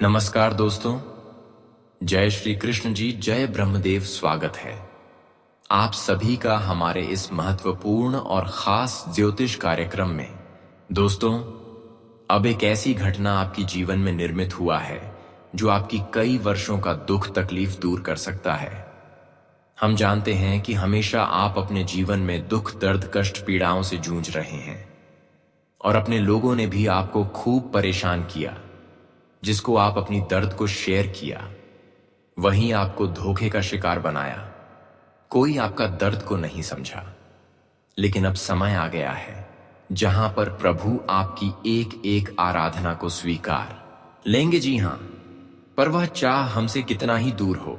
नमस्कार दोस्तों, जय श्री कृष्ण जी, जय ब्रह्मदेव। स्वागत है आप सभी का हमारे इस महत्वपूर्ण और खास ज्योतिष कार्यक्रम में। दोस्तों, अब एक ऐसी घटना आपकी जीवन में निर्मित हुआ है जो आपकी कई वर्षों का दुख तकलीफ दूर कर सकता है। हम जानते हैं कि हमेशा आप अपने जीवन में दुख, दर्द, कष्ट, पीड़ाओं से जूझ रहे हैं और अपने लोगों ने भी आपको खूब परेशान किया। जिसको आप अपनी दर्द को शेयर किया, वहीं आपको धोखे का शिकार बनाया। कोई आपका दर्द को नहीं समझा। लेकिन अब समय आ गया है जहां पर प्रभु आपकी एक एक आराधना को स्वीकार लेंगे। जी हां, पर वह चाह हमसे कितना ही दूर हो,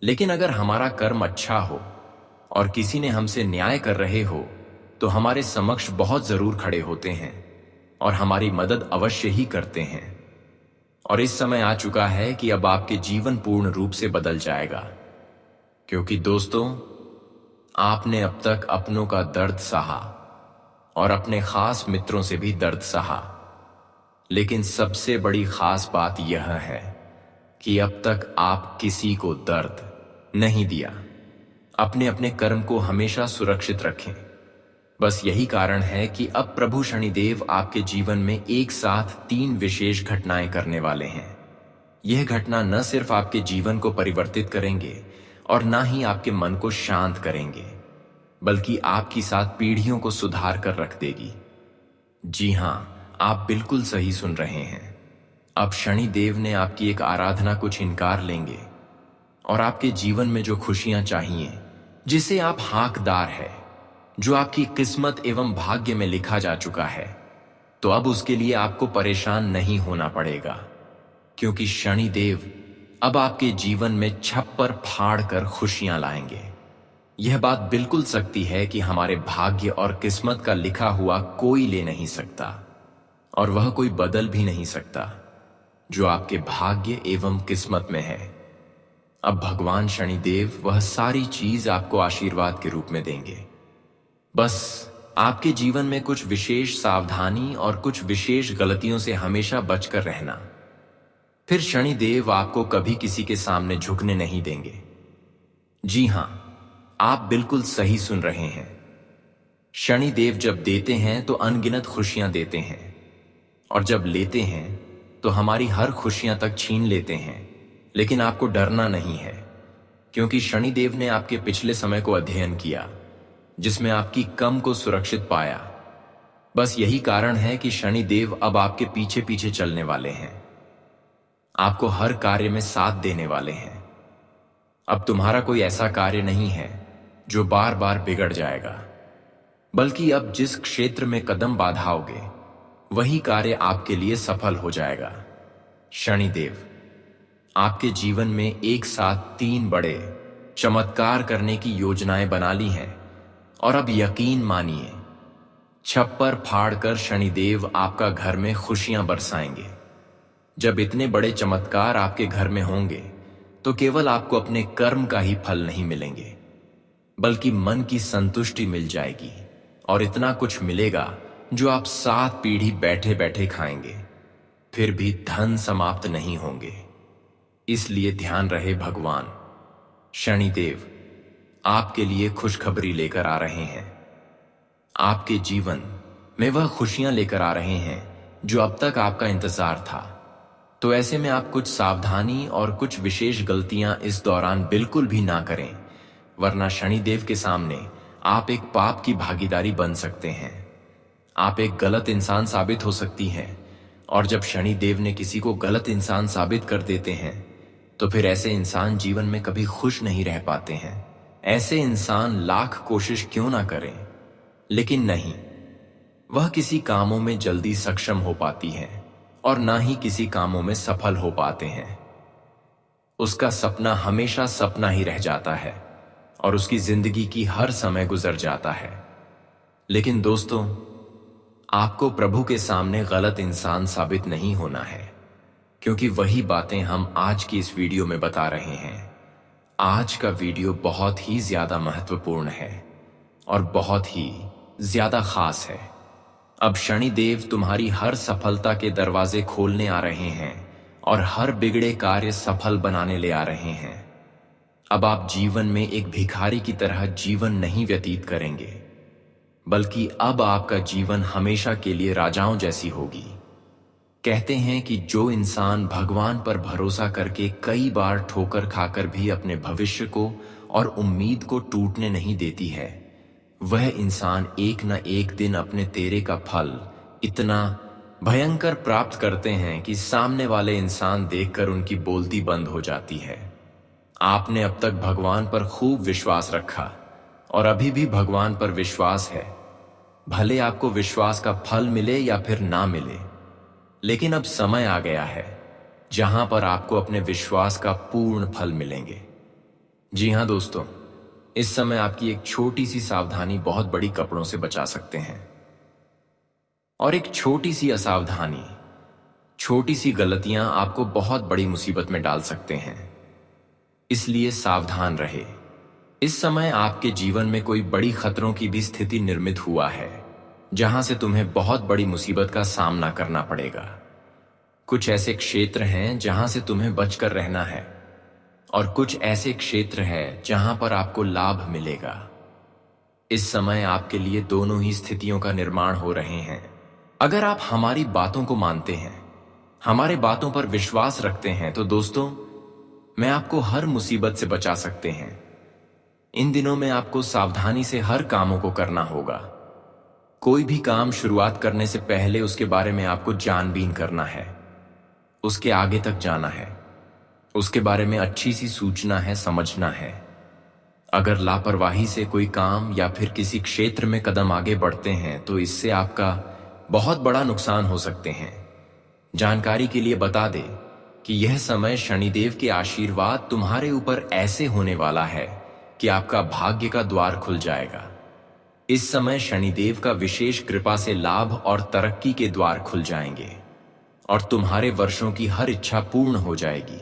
लेकिन अगर हमारा कर्म अच्छा हो और किसी ने हमसे न्याय कर रहे हो तो हमारे समक्ष बहुत जरूर खड़े होते हैं और हमारी मदद अवश्य ही करते हैं। और इस समय आ चुका है कि अब आपके जीवन पूर्ण रूप से बदल जाएगा, क्योंकि दोस्तों, आपने अब तक अपनों का दर्द सहा और अपने खास मित्रों से भी दर्द सहा। लेकिन सबसे बड़ी खास बात यह है कि अब तक आप किसी को दर्द नहीं दिया। अपने अपने कर्म को हमेशा सुरक्षित रखें। बस यही कारण है कि अब प्रभु शनिदेव आपके जीवन में एक साथ 3 विशेष घटनाएं करने वाले हैं। यह घटना न सिर्फ आपके जीवन को परिवर्तित करेंगे और न ही आपके मन को शांत करेंगे, बल्कि आपकी साथ पीढ़ियों को सुधार कर रख देगी। जी हां, आप बिल्कुल सही सुन रहे हैं। अब शनिदेव ने आपकी एक आराधना को छीनकार लेंगे और आपके जीवन में जो खुशियां चाहिए, जिसे आप हकदार है, जो आपकी किस्मत एवं भाग्य में लिखा जा चुका है, तो अब उसके लिए आपको परेशान नहीं होना पड़ेगा, क्योंकि शनिदेव अब आपके जीवन में छप्पर फाड़ कर खुशियां लाएंगे। यह बात बिल्कुल सत्य है कि हमारे भाग्य और किस्मत का लिखा हुआ कोई ले नहीं सकता और वह कोई बदल भी नहीं सकता जो आपके भाग्य एवं किस्मत में है। अब भगवान शनिदेव वह सारी चीज आपको आशीर्वाद के रूप में देंगे। बस आपके जीवन में कुछ विशेष सावधानी और कुछ विशेष गलतियों से हमेशा बचकर रहना। फिर शनिदेव आपको कभी किसी के सामने झुकने नहीं देंगे। जी हां, आप बिल्कुल सही सुन रहे हैं। शनिदेव जब देते हैं तो अनगिनत खुशियां देते हैं, और जब लेते हैं तो हमारी हर खुशियां तक छीन लेते हैं। लेकिन आपको डरना नहीं है, क्योंकि शनिदेव ने आपके पिछले समय को अध्ययन किया, जिसमें आपकी कम को सुरक्षित पाया। बस यही कारण है कि शनिदेव अब आपके पीछे पीछे चलने वाले हैं, आपको हर कार्य में साथ देने वाले हैं। अब तुम्हारा कोई ऐसा कार्य नहीं है जो बार बार बिगड़ जाएगा, बल्कि अब जिस क्षेत्र में कदम बढ़ाओगे वही कार्य आपके लिए सफल हो जाएगा। शनिदेव आपके जीवन में एक साथ 3 बड़े चमत्कार करने की योजनाएं बना ली हैं, और अब यकीन मानिए, छप्पर फाड़कर शनिदेव आपका घर में खुशियां बरसाएंगे। जब इतने बड़े चमत्कार आपके घर में होंगे तो केवल आपको अपने कर्म का ही फल नहीं मिलेंगे, बल्कि मन की संतुष्टि मिल जाएगी, और इतना कुछ मिलेगा जो आप 7 पीढ़ी बैठे बैठे खाएंगे, फिर भी धन समाप्त नहीं होंगे। इसलिए ध्यान रहे, भगवान शनिदेव आपके लिए खुशखबरी लेकर आ रहे हैं। आपके जीवन में वह खुशियां लेकर आ रहे हैं जो अब तक आपका इंतजार था। तो ऐसे में आप कुछ सावधानी और कुछ विशेष गलतियां इस दौरान बिल्कुल भी ना करें, वरना शनिदेव के सामने आप एक पाप की भागीदारी बन सकते हैं। आप एक गलत इंसान साबित हो सकती हैं, और जब शनिदेव ने किसी को गलत इंसान साबित कर देते हैं तो फिर ऐसे इंसान जीवन में कभी खुश नहीं रह पाते हैं। ऐसे इंसान लाख कोशिश क्यों ना करें, लेकिन नहीं, वह किसी कामों में जल्दी सक्षम हो पाती है और ना ही किसी कामों में सफल हो पाते हैं। उसका सपना हमेशा सपना ही रह जाता है और उसकी जिंदगी की हर समय गुजर जाता है। लेकिन दोस्तों, आपको प्रभु के सामने गलत इंसान साबित नहीं होना है, क्योंकि वही बातें हम आज की इस वीडियो में बता रहे हैं। आज का वीडियो बहुत ही ज्यादा महत्वपूर्ण है और बहुत ही ज्यादा खास है। अब शनिदेव तुम्हारी हर सफलता के दरवाजे खोलने आ रहे हैं और हर बिगड़े कार्य सफल बनाने ले आ रहे हैं। अब आप जीवन में एक भिखारी की तरह जीवन नहीं व्यतीत करेंगे, बल्कि अब आपका जीवन हमेशा के लिए राजाओं जैसी होगी। कहते हैं कि जो इंसान भगवान पर भरोसा करके कई बार ठोकर खाकर भी अपने भविष्य को और उम्मीद को टूटने नहीं देती है, वह इंसान एक न एक दिन अपने तेरे का फल इतना भयंकर प्राप्त करते हैं कि सामने वाले इंसान देखकर उनकी बोलती बंद हो जाती है। आपने अब तक भगवान पर खूब विश्वास रखा और अभी भी भगवान पर विश्वास है। भले आपको विश्वास का फल मिले या फिर ना मिले, लेकिन अब समय आ गया है जहां पर आपको अपने विश्वास का पूर्ण फल मिलेंगे। जी हां दोस्तों, इस समय आपकी एक छोटी सी सावधानी बहुत बड़ी कपड़ों से बचा सकते हैं। और एक छोटी सी असावधानी, छोटी सी गलतियां आपको बहुत बड़ी मुसीबत में डाल सकते हैं। इसलिए सावधान रहे। इस समय आपके जीवन में कोई बड़ी खतरों की भी स्थिति निर्मित हुआ है, जहां से तुम्हें बहुत बड़ी मुसीबत का सामना करना पड़ेगा। कुछ ऐसे क्षेत्र हैं जहां से तुम्हें बचकर रहना है, और कुछ ऐसे क्षेत्र हैं जहां पर आपको लाभ मिलेगा। इस समय आपके लिए दोनों ही स्थितियों का निर्माण हो रहे हैं। अगर आप हमारी बातों को मानते हैं, हमारे बातों पर विश्वास रखते हैं, तो दोस्तों, मैं आपको हर मुसीबत से बचा सकते हैं। इन दिनों में आपको सावधानी से हर कामों को करना होगा। कोई भी काम शुरुआत करने से पहले उसके बारे में आपको जानबीन करना है, उसके आगे तक जाना है, उसके बारे में अच्छी सी सूचना है, समझना है। अगर लापरवाही से कोई काम या फिर किसी क्षेत्र में कदम आगे बढ़ते हैं तो इससे आपका बहुत बड़ा नुकसान हो सकते हैं। जानकारी के लिए बता दें कि यह समय शनिदेव के आशीर्वाद तुम्हारे ऊपर ऐसे होने वाला है कि आपका भाग्य का द्वार खुल जाएगा। इस समय शनिदेव का विशेष कृपा से लाभ और तरक्की के द्वार खुल जाएंगे और तुम्हारे वर्षों की हर इच्छा पूर्ण हो जाएगी।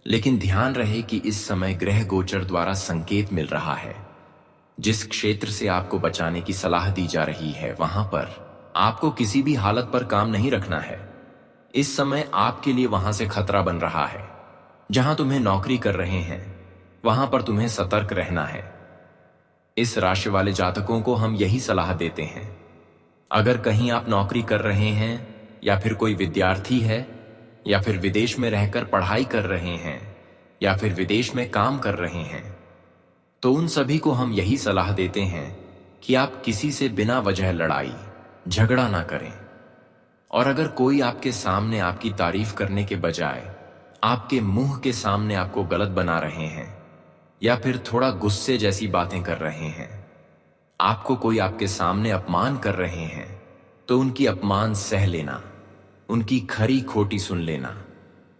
लेकिन ध्यान रहे कि इस समय ग्रह गोचर द्वारा संकेत मिल रहा है। जिस क्षेत्र से आपको बचाने की सलाह दी जा रही है, वहां पर आपको किसी भी हालत पर काम नहीं रखना है। इस समय आपके लिए वहां से खतरा बन रहा है। जहां तुम्हें नौकरी कर रहे हैं, वहां पर तुम्हें सतर्क रहना है। इस राशि वाले जातकों को हम यही सलाह देते हैं। अगर कहीं आप नौकरी कर रहे हैं, या फिर कोई विद्यार्थी है, या फिर विदेश में रहकर पढ़ाई कर रहे हैं, या फिर विदेश में काम कर रहे हैं, तो उन सभी को हम यही सलाह देते हैं कि आप किसी से बिना वजह लड़ाई झगड़ा ना करें। और अगर कोई आपके सामने आपकी तारीफ करने के बजाय आपके मुंह के सामने आपको गलत बना रहे हैं, या फिर थोड़ा गुस्से जैसी बातें कर रहे हैं, आपको कोई आपके सामने अपमान कर रहे हैं, तो उनकी अपमान सह लेना, उनकी खरी खोटी सुन लेना।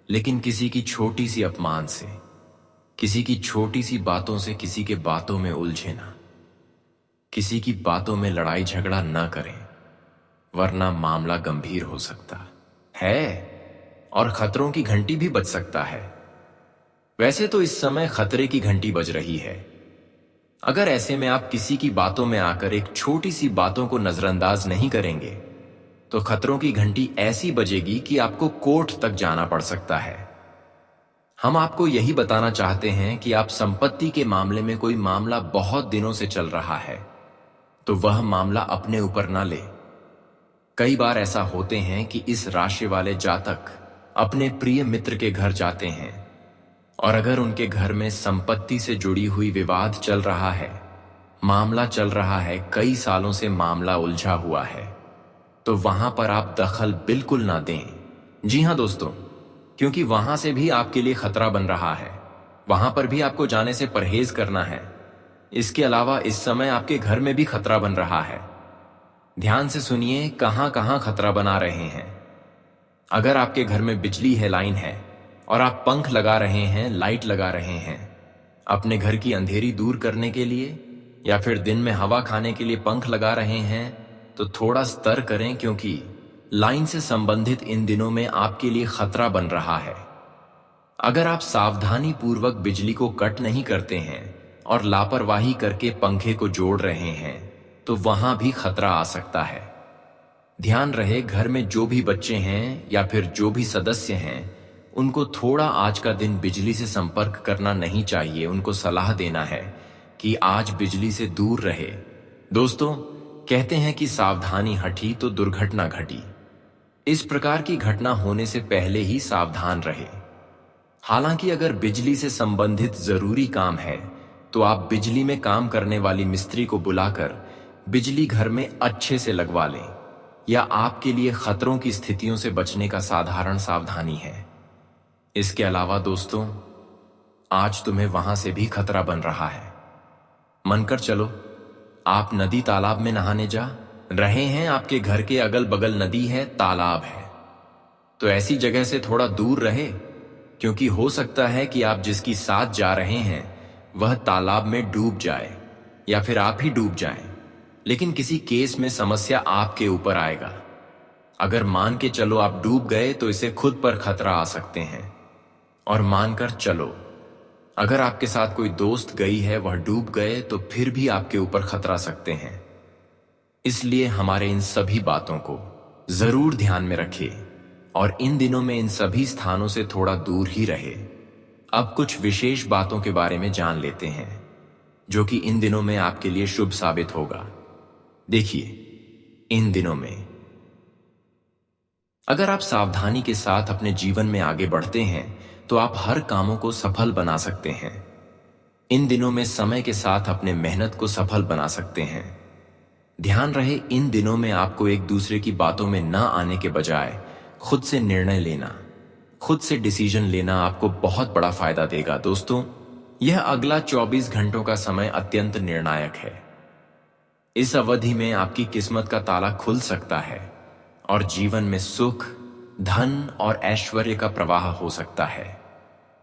लेकिन किसी की छोटी सी अपमान से, किसी की छोटी सी बातों से किसी के बातों में उलझे ना, किसी की बातों में लड़ाई झगड़ा ना करें, वरना मामला गंभीर हो सकता है और खतरों की घंटी भी बज सकता है। वैसे तो इस समय खतरे की घंटी बज रही है। अगर ऐसे में आप किसी की बातों में आकर एक छोटी सी बातों को नजरअंदाज नहीं करेंगे, तो खतरों की घंटी ऐसी बजेगी कि आपको कोर्ट तक जाना पड़ सकता है। हम आपको यही बताना चाहते हैं कि आप संपत्ति के मामले में कोई मामला बहुत दिनों से चल रहा है, तो वह मामला अपने ऊपर ना ले। कई बार ऐसा होते हैं कि इस राशि वाले जातक अपने प्रिय मित्र के घर जाते हैं, और अगर उनके घर में संपत्ति से जुड़ी हुई विवाद चल रहा है, मामला चल रहा है, कई सालों से मामला उलझा हुआ है, तो वहां पर आप दखल बिल्कुल ना दें। जी हां दोस्तों, क्योंकि वहां से भी आपके लिए खतरा बन रहा है। वहां पर भी आपको जाने से परहेज करना है। इसके अलावा इस समय आपके घर में भी खतरा बन रहा है। ध्यान से सुनिए कहां कहां खतरा बना रहे हैं। अगर आपके घर में बिजली है, लाइन है, और आप पंख लगा रहे हैं, लाइट लगा रहे हैं, अपने घर की अंधेरी दूर करने के लिए, या फिर दिन में हवा खाने के लिए पंख लगा रहे हैं, तो थोड़ा सतर्क करें, क्योंकि लाइन से संबंधित इन दिनों में आपके लिए खतरा बन रहा है। अगर आप सावधानी पूर्वक बिजली को कट नहीं करते हैं और लापरवाही करके पंखे को जोड़ रहे हैं, तो वहां भी खतरा आ सकता है। ध्यान रहे, घर में जो भी बच्चे हैं या फिर जो भी सदस्य हैं, उनको थोड़ा आज का दिन बिजली से संपर्क करना नहीं चाहिए। उनको सलाह देना है कि आज बिजली से दूर रहे। दोस्तों, कहते हैं कि सावधानी हटी तो दुर्घटना घटी। इस प्रकार की घटना होने से पहले ही सावधान रहे। हालांकि अगर बिजली से संबंधित जरूरी काम है तो आप बिजली में काम करने वाली मिस्त्री को बुलाकर बिजली घर में अच्छे से लगवा लें, या आपके लिए खतरों की स्थितियों से बचने का साधारण सावधानी है। इसके अलावा दोस्तों, आज तुम्हें वहां से भी खतरा बन रहा है। मनकर चलो, आप नदी तालाब में नहाने जा रहे हैं। आपके घर के अगल बगल नदी है, तालाब है, तो ऐसी जगह से थोड़ा दूर रहे, क्योंकि हो सकता है कि आप जिसकी साथ जा रहे हैं वह तालाब में डूब जाए या फिर आप ही डूब जाएं। लेकिन किसी केस में समस्या आपके ऊपर आएगा। अगर मान के चलो आप डूब गए तो इसे खुद पर खतरा आ सकते हैं। और मानकर चलो अगर आपके साथ कोई दोस्त गई है, वह डूब गए, तो फिर भी आपके ऊपर खतरा सकते हैं। इसलिए हमारे इन सभी बातों को जरूर ध्यान में रखिए और इन दिनों में इन सभी स्थानों से थोड़ा दूर ही रहे। अब कुछ विशेष बातों के बारे में जान लेते हैं जो कि इन दिनों में आपके लिए शुभ साबित होगा। देखिए, इन दिनों में अगर आप सावधानी के साथ अपने जीवन में आगे बढ़ते हैं तो आप हर कामों को सफल बना सकते हैं। इन दिनों में समय के साथ अपने मेहनत को सफल बना सकते हैं। ध्यान रहे, इन दिनों में आपको एक दूसरे की बातों में ना आने के बजाय खुद से निर्णय लेना, खुद से डिसीजन लेना आपको बहुत बड़ा फायदा देगा। दोस्तों, यह अगला 24 घंटों का समय अत्यंत निर्णायक है। इस अवधि में आपकी किस्मत का ताला खुल सकता है और जीवन में सुख, धन और ऐश्वर्य का प्रवाह हो सकता है।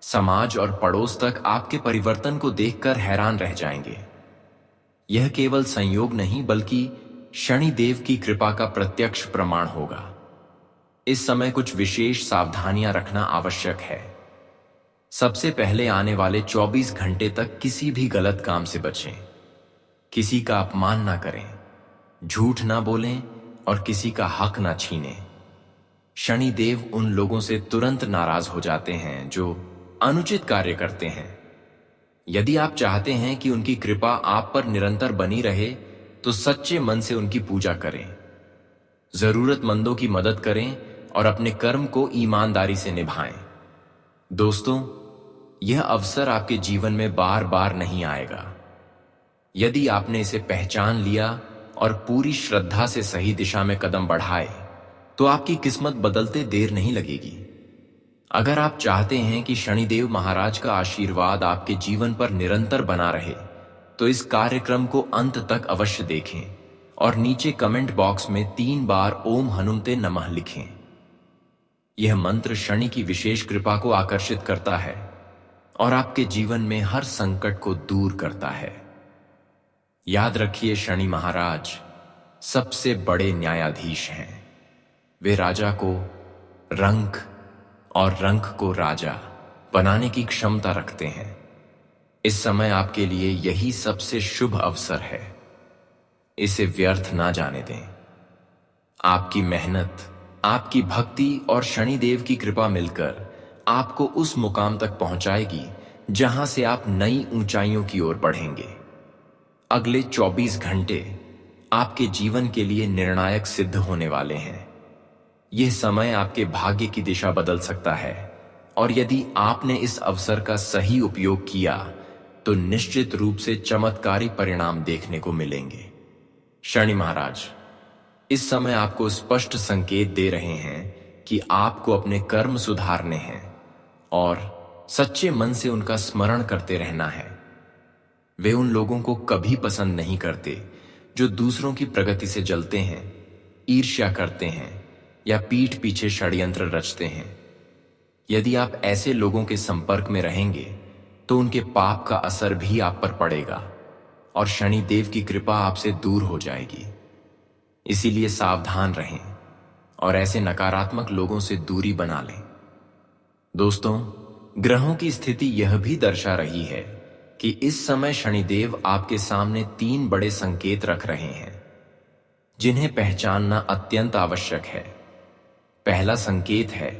समाज और पड़ोस तक आपके परिवर्तन को देखकर हैरान रह जाएंगे। यह केवल संयोग नहीं बल्कि शनिदेव की कृपा का प्रत्यक्ष प्रमाण होगा। इस समय कुछ विशेष सावधानियां रखना आवश्यक है। सबसे पहले आने वाले 24 घंटे तक किसी भी गलत काम से बचें। किसी का अपमान ना करें, झूठ ना बोलें और किसी का हक ना छीनें। शनिदेव उन लोगों से तुरंत नाराज हो जाते हैं जो अनुचित कार्य करते हैं। यदि आप चाहते हैं कि उनकी कृपा आप पर निरंतर बनी रहे तो सच्चे मन से उनकी पूजा करें, जरूरतमंदों की मदद करें और अपने कर्म को ईमानदारी से निभाएं। दोस्तों, यह अवसर आपके जीवन में बार बार नहीं आएगा। यदि आपने इसे पहचान लिया और पूरी श्रद्धा से सही दिशा में कदम बढ़ाए तो आपकी किस्मत बदलते देर नहीं लगेगी। अगर आप चाहते हैं कि शनिदेव महाराज का आशीर्वाद आपके जीवन पर निरंतर बना रहे तो इस कार्यक्रम को अंत तक अवश्य देखें और नीचे कमेंट बॉक्स में 3 बार ओम हनुमते नमः लिखें। यह मंत्र शनि की विशेष कृपा को आकर्षित करता है और आपके जीवन में हर संकट को दूर करता है। याद रखिए, शनि महाराज सबसे बड़े न्यायाधीश हैं। वे राजा को रंक और रंक को राजा बनाने की क्षमता रखते हैं। इस समय आपके लिए यही सबसे शुभ अवसर है। इसे व्यर्थ ना जाने दें। आपकी मेहनत, आपकी भक्ति और शनिदेव की कृपा मिलकर आपको उस मुकाम तक पहुंचाएगी जहां से आप नई ऊंचाइयों की ओर बढ़ेंगे। अगले 24 घंटे आपके जीवन के लिए निर्णायक सिद्ध होने वाले हैं। यह समय आपके भाग्य की दिशा बदल सकता है और यदि आपने इस अवसर का सही उपयोग किया तो निश्चित रूप से चमत्कारी परिणाम देखने को मिलेंगे। शनि महाराज इस समय आपको स्पष्ट संकेत दे रहे हैं कि आपको अपने कर्म सुधारने हैं और सच्चे मन से उनका स्मरण करते रहना है। वे उन लोगों को कभी पसंद नहीं करते जो दूसरों की प्रगति से जलते हैं, ईर्ष्या करते हैं या पीठ पीछे षड्यंत्र रचते हैं। यदि आप ऐसे लोगों के संपर्क में रहेंगे तो उनके पाप का असर भी आप पर पड़ेगा और शनिदेव की कृपा आपसे दूर हो जाएगी। इसीलिए सावधान रहें और ऐसे नकारात्मक लोगों से दूरी बना लें। दोस्तों, ग्रहों की स्थिति यह भी दर्शा रही है कि इस समय शनिदेव आपके सामने 3 बड़े संकेत रख रहे हैं जिन्हें पहचानना अत्यंत आवश्यक है। पहला संकेत है,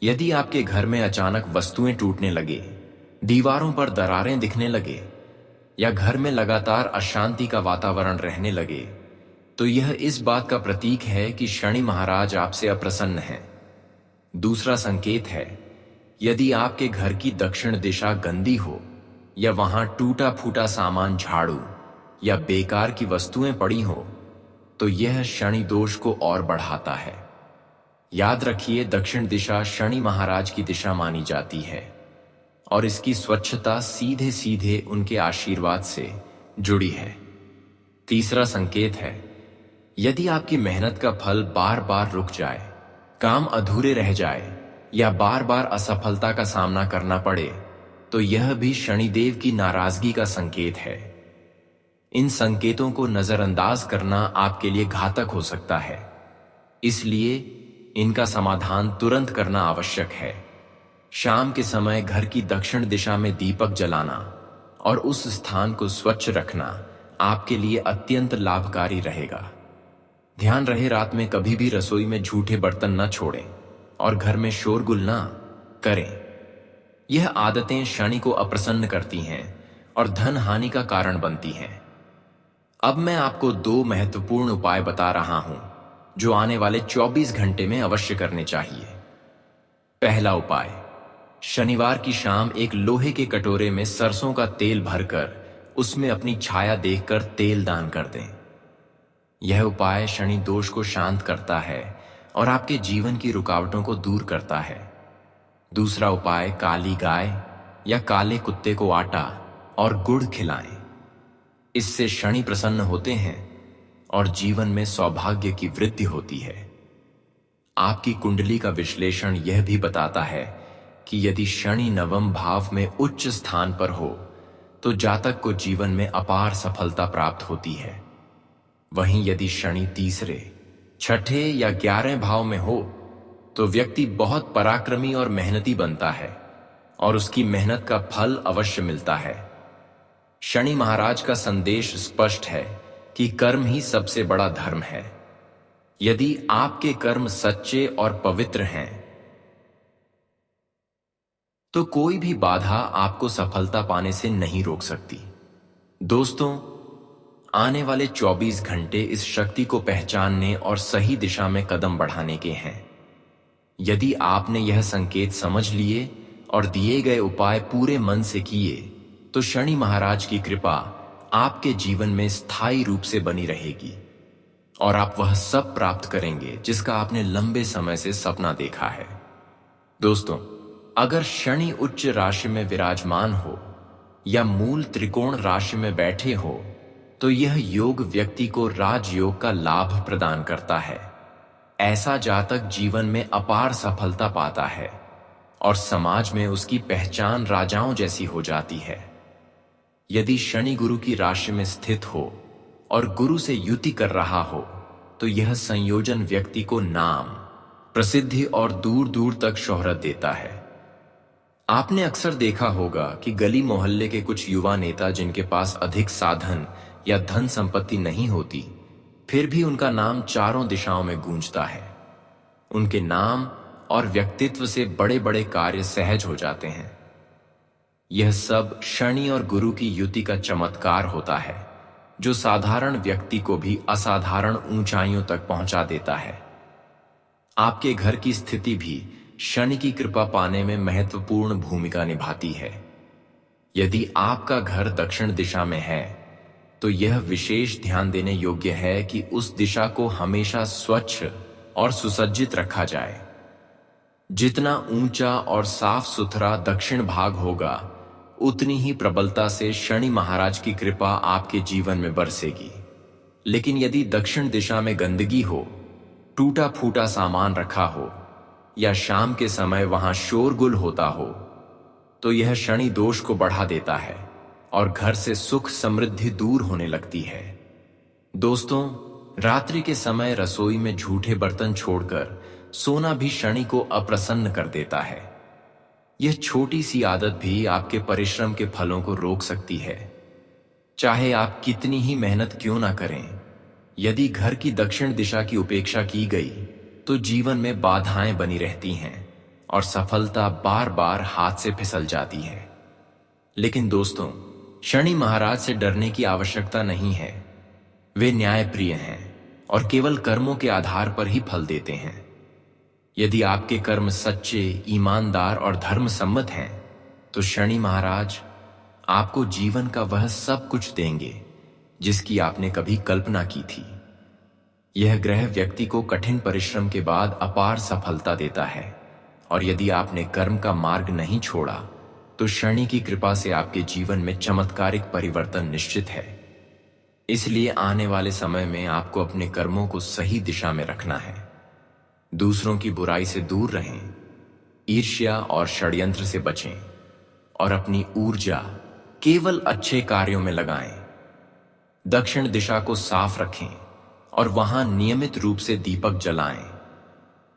यदि आपके घर में अचानक वस्तुएं टूटने लगे, दीवारों पर दरारें दिखने लगे या घर में लगातार अशांति का वातावरण रहने लगे, तो यह इस बात का प्रतीक है कि शनि महाराज आपसे अप्रसन्न हैं। दूसरा संकेत है, यदि आपके घर की दक्षिण दिशा गंदी हो या वहां टूटा फूटा सामान, झाड़ू या बेकार की वस्तुएं पड़ी हो, तो यह शनि दोष को और बढ़ाता है। याद रखिए, दक्षिण दिशा शनि महाराज की दिशा मानी जाती है और इसकी स्वच्छता सीधे सीधे उनके आशीर्वाद से जुड़ी है। तीसरा संकेत है, यदि आपकी मेहनत का फल बार बार रुक जाए, काम अधूरे रह जाए या बार बार असफलता का सामना करना पड़े, तो यह भी शनिदेव की नाराजगी का संकेत है। इन संकेतों को नजरअंदाज करना आपके लिए घातक हो सकता है, इसलिए इनका समाधान तुरंत करना आवश्यक है। शाम के समय घर की दक्षिण दिशा में दीपक जलाना और उस स्थान को स्वच्छ रखना आपके लिए अत्यंत लाभकारी रहेगा। ध्यान रहे, रात में कभी भी रसोई में झूठे बर्तन न छोड़ें और घर में शोरगुल न करें। यह आदतें शनि को अप्रसन्न करती हैं और धन हानि का कारण बनती हैं। अब मैं आपको 2 महत्वपूर्ण उपाय बता रहा हूं जो आने वाले 24 घंटे में अवश्य करने चाहिए। पहला उपाय, शनिवार की शाम एक लोहे के कटोरे में सरसों का तेल भरकर उसमें अपनी छाया देखकर तेल दान कर दें। यह उपाय शनि दोष को शांत करता है और आपके जीवन की रुकावटों को दूर करता है। दूसरा उपाय, काली गाय या काले कुत्ते को आटा और गुड़ खिलाएं। इससे शनि प्रसन्न होते हैं और जीवन में सौभाग्य की वृद्धि होती है। आपकी कुंडली का विश्लेषण यह भी बताता है कि यदि शनि नवम भाव में उच्च स्थान पर हो तो जातक को जीवन में अपार सफलता प्राप्त होती है। वहीं यदि शनि तीसरे, छठे या 11वें भाव में हो तो व्यक्ति बहुत पराक्रमी और मेहनती बनता है और उसकी मेहनत का फल अवश्य मिलता है। शनि महाराज का संदेश स्पष्ट है कि कर्म ही सबसे बड़ा धर्म है। यदि आपके कर्म सच्चे और पवित्र हैं तो कोई भी बाधा आपको सफलता पाने से नहीं रोक सकती। दोस्तों, आने वाले 24 घंटे इस शक्ति को पहचानने और सही दिशा में कदम बढ़ाने के हैं। यदि आपने यह संकेत समझ लिए और दिए गए उपाय पूरे मन से किए तो शनि महाराज की कृपा आपके जीवन में स्थायी रूप से बनी रहेगी और आप वह सब प्राप्त करेंगे जिसका आपने लंबे समय से सपना देखा है। दोस्तों, अगर शनि उच्च राशि में विराजमान हो या मूल त्रिकोण राशि में बैठे हो तो यह योग व्यक्ति को राजयोग का लाभ प्रदान करता है। ऐसा जातक जीवन में अपार सफलता पाता है और समाज में उसकी पहचान राजाओं जैसी हो जाती है। यदि शनि गुरु की राशि में स्थित हो और गुरु से युति कर रहा हो तो यह संयोजन व्यक्ति को नाम, प्रसिद्धि और दूर दूर तक शोहरत देता है। आपने अक्सर देखा होगा कि गली मोहल्ले के कुछ युवा नेता जिनके पास अधिक साधन या धन संपत्ति नहीं होती, फिर भी उनका नाम चारों दिशाओं में गूंजता है। उनके नाम और व्यक्तित्व से बड़े बड़े कार्य सहज हो जाते हैं। यह सब शनि और गुरु की युति का चमत्कार होता है जो साधारण व्यक्ति को भी असाधारण ऊंचाइयों तक पहुंचा देता है। आपके घर की स्थिति भी शनि की कृपा पाने में महत्वपूर्ण भूमिका निभाती है। यदि आपका घर दक्षिण दिशा में है तो यह विशेष ध्यान देने योग्य है कि उस दिशा को हमेशा स्वच्छ और सुसज्जित रखा जाए। जितना ऊंचा और साफ सुथरा दक्षिण भाग होगा, उतनी ही प्रबलता से शनि महाराज की कृपा आपके जीवन में बरसेगी। लेकिन यदि दक्षिण दिशा में गंदगी हो, टूटा फूटा सामान रखा हो या शाम के समय वहां शोरगुल होता हो, तो यह शनि दोष को बढ़ा देता है और घर से सुख समृद्धि दूर होने लगती है। दोस्तों, रात्रि के समय रसोई में झूठे बर्तन छोड़कर सोना भी शनि को अप्रसन्न कर देता है। यह छोटी सी आदत भी आपके परिश्रम के फलों को रोक सकती है। चाहे आप कितनी ही मेहनत क्यों ना करें, यदि घर की दक्षिण दिशा की उपेक्षा की गई तो जीवन में बाधाएं बनी रहती हैं और सफलता बार बार हाथ से फिसल जाती है। लेकिन दोस्तों, शनि महाराज से डरने की आवश्यकता नहीं है। वे न्यायप्रिय हैं और केवल कर्मों के आधार पर ही फल देते हैं। यदि आपके कर्म सच्चे, ईमानदार और धर्म सम्मत हैं, तो शनि महाराज आपको जीवन का वह सब कुछ देंगे जिसकी आपने कभी कल्पना की थी। यह ग्रह व्यक्ति को कठिन परिश्रम के बाद अपार सफलता देता है, और यदि आपने कर्म का मार्ग नहीं छोड़ा तो शनि की कृपा से आपके जीवन में चमत्कारिक परिवर्तन निश्चित है। इसलिए आने वाले समय में आपको अपने कर्मों को सही दिशा में रखना है। दूसरों की बुराई से दूर रहें, ईर्ष्या और षड्यंत्र से बचें और अपनी ऊर्जा केवल अच्छे कार्यों में लगाएं। दक्षिण दिशा को साफ रखें और वहां नियमित रूप से दीपक जलाएं।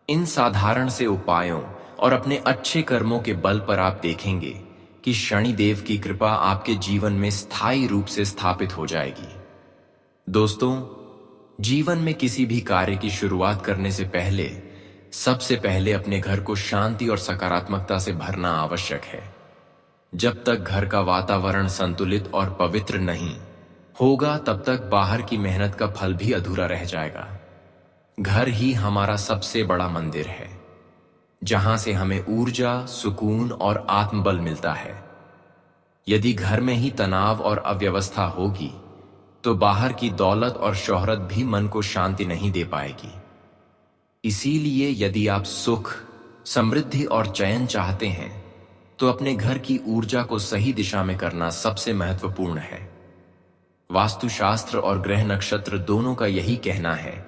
इन साधारण से उपायों और अपने अच्छे कर्मों के बल पर आप देखेंगे कि शनिदेव की कृपा आपके जीवन में स्थायी रूप से स्थापित हो जाएगी। दोस्तों, जीवन में किसी भी कार्य की शुरुआत करने से पहले सबसे पहले अपने घर को शांति और सकारात्मकता से भरना आवश्यक है। जब तक घर का वातावरण संतुलित और पवित्र नहीं होगा, तब तक बाहर की मेहनत का फल भी अधूरा रह जाएगा। घर ही हमारा सबसे बड़ा मंदिर है, जहां से हमें ऊर्जा, सुकून और आत्मबल मिलता है। यदि घर में ही तनाव और अव्यवस्था होगी, तो बाहर की दौलत और शोहरत भी मन को शांति नहीं दे पाएगी। इसीलिए यदि आप सुख, समृद्धि और चयन चाहते हैं, तो अपने घर की ऊर्जा को सही दिशा में करना सबसे महत्वपूर्ण है। वास्तुशास्त्र और ग्रह नक्षत्र दोनों का यही कहना है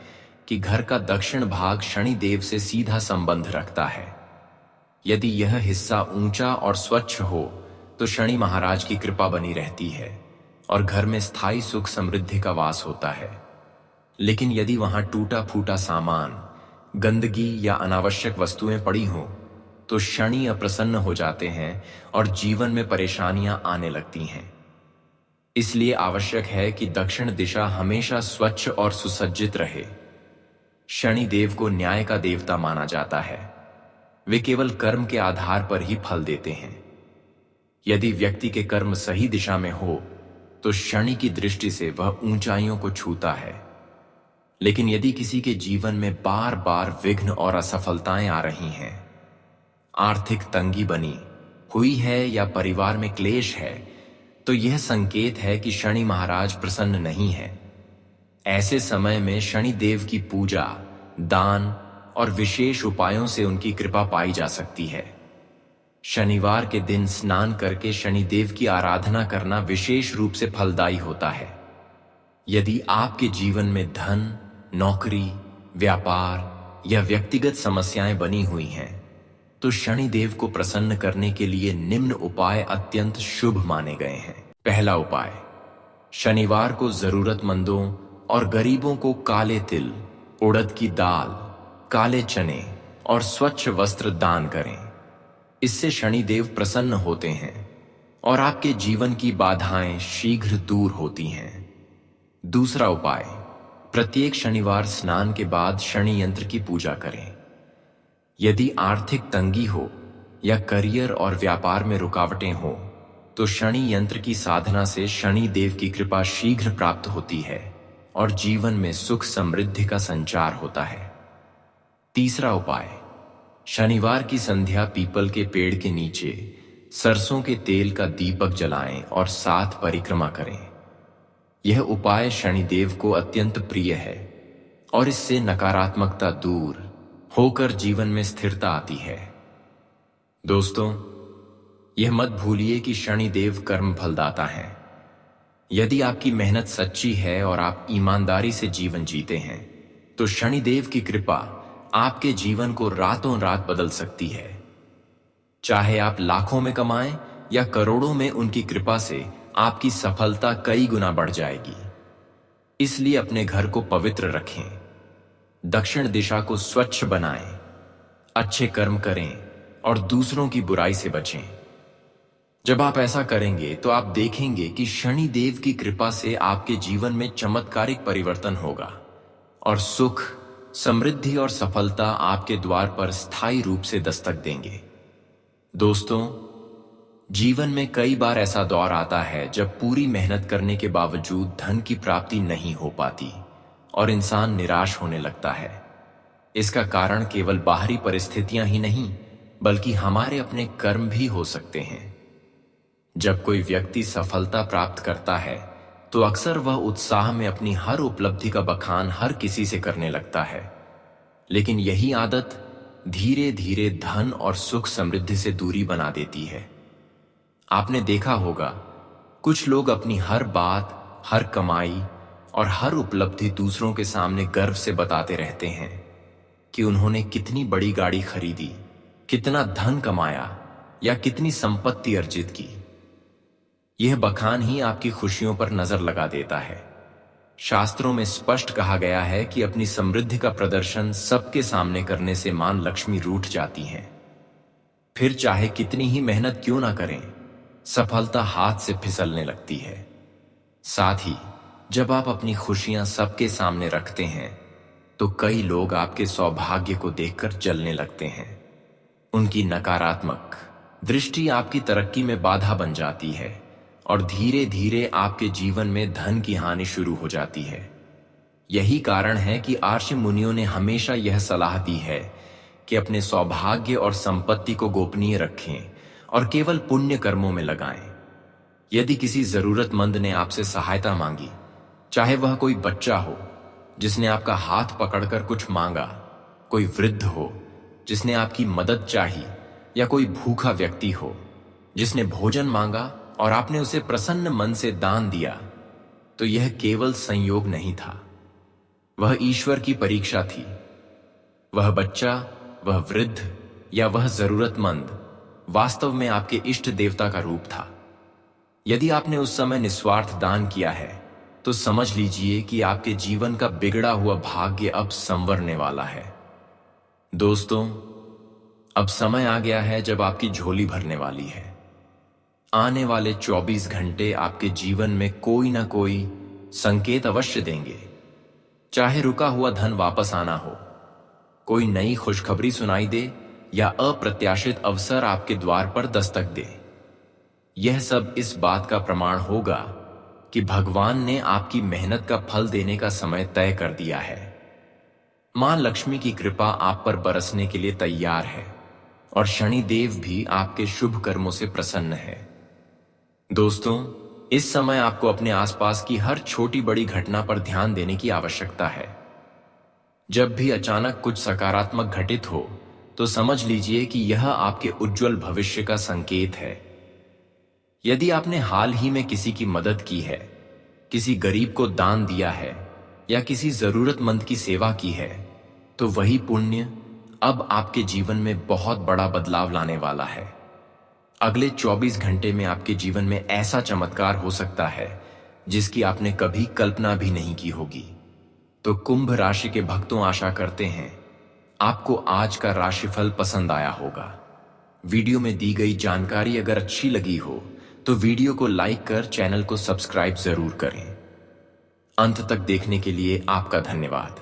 कि घर का दक्षिण भाग शनि देव से सीधा संबंध रखता है। यदि यह हिस्सा ऊंचा और स्वच्छ हो, तो शनि महाराज की कृपा बनी रहती है और घर में स्थायी सुख समृद्धि का वास होता है। लेकिन यदि वहां टूटा फूटा सामान, गंदगी या अनावश्यक वस्तुएं पड़ी हों, तो शनि अप्रसन्न हो जाते हैं और जीवन में परेशानियां आने लगती हैं। इसलिए आवश्यक है कि दक्षिण दिशा हमेशा स्वच्छ और सुसज्जित रहे। शनि देव को न्याय का देवता माना जाता है। वे केवल कर्म के आधार पर ही फल देते हैं। यदि व्यक्ति के कर्म सही दिशा में हो, तो शनि की दृष्टि से वह ऊंचाइयों को छूता है। लेकिन यदि किसी के जीवन में बार बार विघ्न और असफलताएं आ रही हैं, आर्थिक तंगी बनी हुई है या परिवार में क्लेश है, तो यह संकेत है कि शनि महाराज प्रसन्न नहीं है। ऐसे समय में शनि देव की पूजा, दान और विशेष उपायों से उनकी कृपा पाई जा सकती है। शनिवार के दिन स्नान करके शनि देव की आराधना करना विशेष रूप से फलदायी होता है। यदि आपके जीवन में धन, नौकरी, व्यापार या व्यक्तिगत समस्याएं बनी हुई हैं, तो शनि देव को प्रसन्न करने के लिए निम्न उपाय अत्यंत शुभ माने गए हैं। पहला उपाय, शनिवार को जरूरतमंदों और गरीबों को काले तिल, उड़द की दाल, काले चने और स्वच्छ वस्त्र दान करें। इससे शनि देव प्रसन्न होते हैं और आपके जीवन की बाधाएं शीघ्र दूर होती हैं। दूसरा उपाय, प्रत्येक शनिवार स्नान के बाद शनि यंत्र की पूजा करें। यदि आर्थिक तंगी हो या करियर और व्यापार में रुकावटें हो, तो शनि यंत्र की साधना से शनि देव की कृपा शीघ्र प्राप्त होती है और जीवन में सुख समृद्धि का संचार होता है। तीसरा उपाय, शनिवार की संध्या पीपल के पेड़ के नीचे सरसों के तेल का दीपक जलाएं और 7 परिक्रमा करें। यह उपाय शनिदेव को अत्यंत प्रिय है और इससे नकारात्मकता दूर होकर जीवन में स्थिरता आती है। दोस्तों, यह मत भूलिए कि शनिदेव कर्म फलदाता है। यदि आपकी मेहनत सच्ची है और आप ईमानदारी से जीवन जीते हैं, तो शनिदेव की कृपा आपके जीवन को रातों रात बदल सकती है। चाहे आप लाखों में कमाएं या करोड़ों में, उनकी कृपा से आपकी सफलता कई गुना बढ़ जाएगी। इसलिए अपने घर को पवित्र रखें, दक्षिण दिशा को स्वच्छ बनाएं, अच्छे कर्म करें और दूसरों की बुराई से बचें। जब आप ऐसा करेंगे तो आप देखेंगे कि शनि देव की कृपा से आपके जीवन में चमत्कारिक परिवर्तन होगा और सुख, समृद्धि और सफलता आपके द्वार पर स्थायी रूप से दस्तक देंगे। दोस्तों, जीवन में कई बार ऐसा दौर आता है जब पूरी मेहनत करने के बावजूद धन की प्राप्ति नहीं हो पाती और इंसान निराश होने लगता है। इसका कारण केवल बाहरी परिस्थितियां ही नहीं, बल्कि हमारे अपने कर्म भी हो सकते हैं। जब कोई व्यक्ति सफलता प्राप्त करता है तो अक्सर वह उत्साह में अपनी हर उपलब्धि का बखान हर किसी से करने लगता है, लेकिन यही आदत धीरे धीरे धन और सुख समृद्धि से दूरी बना देती है। आपने देखा होगा, कुछ लोग अपनी हर बात, हर कमाई और हर उपलब्धि दूसरों के सामने गर्व से बताते रहते हैं कि उन्होंने कितनी बड़ी गाड़ी खरीदी, कितना धन कमाया या कितनी संपत्ति अर्जित की। यह बखान ही आपकी खुशियों पर नजर लगा देता है। शास्त्रों में स्पष्ट कहा गया है कि अपनी समृद्धि का प्रदर्शन सबके सामने करने से मां लक्ष्मी रूठ जाती हैं। फिर चाहे कितनी ही मेहनत क्यों ना करें, सफलता हाथ से फिसलने लगती है। साथ ही जब आप अपनी खुशियां सबके सामने रखते हैं तो कई लोग आपके सौभाग्य को देखकर जलने लगते हैं। उनकी नकारात्मक दृष्टि आपकी तरक्की में बाधा बन जाती है और धीरे धीरे आपके जीवन में धन की हानि शुरू हो जाती है। यही कारण है कि आर्ष मुनियों ने हमेशा यह सलाह दी है कि अपने सौभाग्य और संपत्ति को गोपनीय रखें और केवल पुण्य कर्मों में लगाएं। यदि किसी जरूरतमंद ने आपसे सहायता मांगी, चाहे वह कोई बच्चा हो जिसने आपका हाथ पकड़कर कुछ मांगा, कोई वृद्ध हो जिसने आपकी मदद चाही, या कोई भूखा व्यक्ति हो जिसने भोजन मांगा और आपने उसे प्रसन्न मन से दान दिया, तो यह केवल संयोग नहीं था, वह ईश्वर की परीक्षा थी। वह बच्चा, वह वृद्ध या वह जरूरतमंद वास्तव में आपके इष्ट देवता का रूप था। यदि आपने उस समय निस्वार्थ दान किया है तो समझ लीजिए कि आपके जीवन का बिगड़ा हुआ भाग्य अब संवरने वाला है। दोस्तों, अब समय आ गया है जब आपकी झोली भरने वाली है। आने वाले 24 घंटे आपके जीवन में कोई ना कोई संकेत अवश्य देंगे। चाहे रुका हुआ धन वापस आना हो, कोई नई खुशखबरी सुनाई दे या अप्रत्याशित अवसर आपके द्वार पर दस्तक दे, यह सब इस बात का प्रमाण होगा कि भगवान ने आपकी मेहनत का फल देने का समय तय कर दिया है। मां लक्ष्मी की कृपा आप पर बरसने के लिए तैयार है और शनि देव भी आपके शुभ कर्मों से प्रसन्न है। दोस्तों, इस समय आपको अपने आसपास की हर छोटी बड़ी घटना पर ध्यान देने की आवश्यकता है। जब भी अचानक कुछ सकारात्मक घटित हो तो समझ लीजिए कि यह आपके उज्जवल भविष्य का संकेत है। यदि आपने हाल ही में किसी की मदद की है, किसी गरीब को दान दिया है या किसी जरूरतमंद की सेवा की है, तो वही पुण्य अब आपके जीवन में बहुत बड़ा बदलाव लाने वाला है। अगले 24 घंटे में आपके जीवन में ऐसा चमत्कार हो सकता है जिसकी आपने कभी कल्पना भी नहीं की होगी। तो कुंभ राशि के भक्तों, आशा करते हैं आपको आज का राशिफल पसंद आया होगा। वीडियो में दी गई जानकारी अगर अच्छी लगी हो तो वीडियो को लाइक कर चैनल को सब्सक्राइब जरूर करें। अंत तक देखने के लिए आपका धन्यवाद।